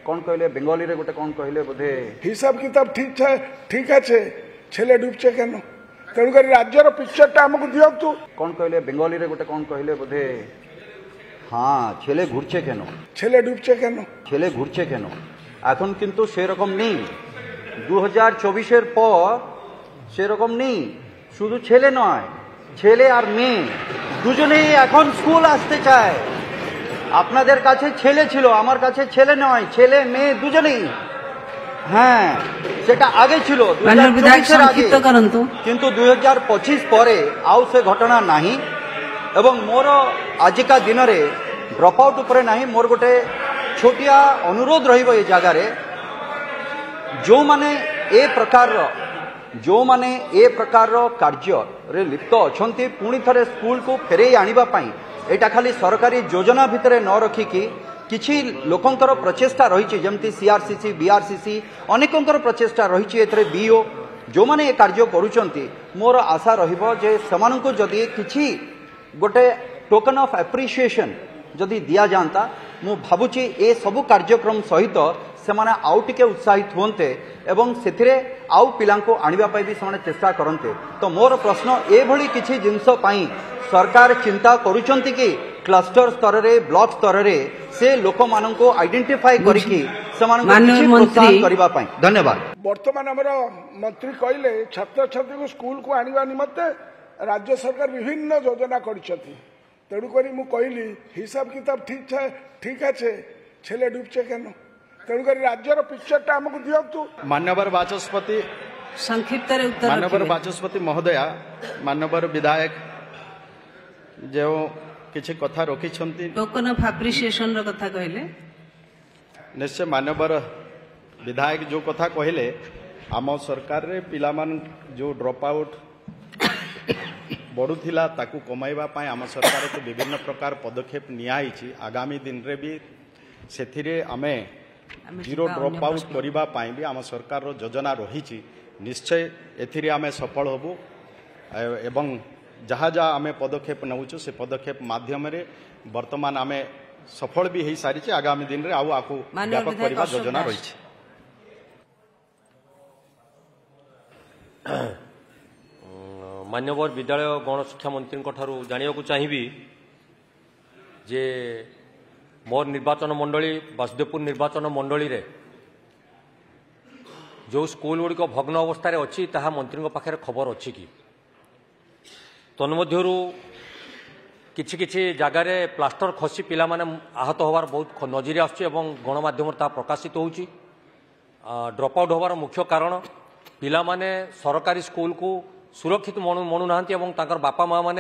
कौन कहले बेंगली रे गोटे कौन कहले बोधे हिसाब किताब ठीक আছে ছেলে ডুবছে কেন তেণুকরি রাজ্যর পিকচারটা আমাকে দিয়ন্তু कौन कहले बेंगली रे गोटे कौन कहले बोधे हाँ ছেলে ঘুরছে কেন ছেলে ডুবছে কেন ছেলে ঘুরছে কেন এখন কিন্তু সেরকম নেই 2024 এর পর সেরকম নেই শুধু ছেলে নয় ছেলে আর মেয়ে দুজনেই এখন স্কুল আসতে চায় আপনাদের কাছে ছেলে ছিল আমার কাছে ছেলে নয় ছেলে মেয়ে দুজনেই হ্যাঁ সেটা আগে ছিল 2024 এর আগে কিন্তু 2025 পরে আউ সে ঘটনা ନାହିଁ এবং মোর আজিকা দিনরে ড্রপ আউট উপরে ନାହିଁ মোর গোটে छोटिया अनुरोध रहिबो ए जगार जो माने ए प्रकार कार्य रे लिप्त अछंती पुणी थरे स्कूल को फेरे आनिबा पई एटा खाली सरकारी योजना भितरे न रखिकी किछि लोकंकर प्रचेष्टा रहिछि जेमति सीआरसीसी बीआरसीसी अनेकंकर प्रचेष्टा रहिछि एतरे बीओ जो माने ए कार्य करूचंती मोर आशा रहिबो जे समानंको जदी किछि गोटे टोकन ऑफ एप्रिसिएशन जदि दिया जाता मु भावुची ए सबु कार्यक्रम सहित सेमाने आउ टिके उत्साहित होते एवं सेथिरे आउ पिलांको आनिबा पई भी सेमाने चेष्टा करन्ते तो मोर प्रश्न ए भली किछि जिंस पई सरकार चिंता करूचंती कि क्लस्टर स्तर रे ब्लॉक स्तर रे से लोक माननको आइडेंटिफाई करिकि सेमानको किछि प्रोत्साहन करिबा पई धन्यवाद वर्तमान हमर मंत्री कहले छात्र छात्री को स्कूल को आनिबा निमत्ते राज्य सरकार विभिन्न योजना करिसथि तेणुकरी मु कहली हिसाब किताब ठीक আছে ছেলে ডুবছে কেন তেণুকরি রাজ্যর পিকচারটা আমাকে দিয়ন্তু माननीय बाचस्पति संक्षिप्त रे उत्तर माननीय बाचस्पति महोदया माननीय विधायक जो किछि कथा रखी छंती टोकन ऑफ एप्रिसिएशन रो कथा कहले निश्चय माननीय विधायक जो कथा कहले आम सरकार रे पिला मान जो ड्रॉप आउट बढ़ुला ताकू कमाइबा पाई आम सरकार तो विभिन्न प्रकार पदक्षेप नियाइछि आगामी दिन रे भी सेथिरे आमे जीरो ड्रॉप आउट करिबा पाई भी आम सरकार रो योजना रहिछि निश्चय एथिरे आमे सफल होबु एवं जहाँ जहाँ आमे पदक्षेप नउछु से पदक्षेप माध्यम रे वर्तमान आमे सफल भी हेई सारिछि आगामी दिन रे आउ आकु व्यापक करिबा योजना रहिछि मान्यवर विद्यालय गण शिक्षा मंत्री जाना चाहिए जे मोर निर्वाचन मंडली वासुदेवपुर निर्वाचन मंडली रे जो स्कूल गुड़िक भग्न अवस्था अच्छी ताहा मंत्री पाखे खबर अच्छी कि तन्मध्यरु किछि किछि जगार प्लास्टर खसी पिला माने आहत होवार बहुत नजरे आसुछि एवं गणमाध्यम ता प्रकाशित होउछि ड्रॉप आउट होवार मुख्य कारण पिला माने सरकारी स्कूल को सुरक्षित मनु ना बापा माँ मैंने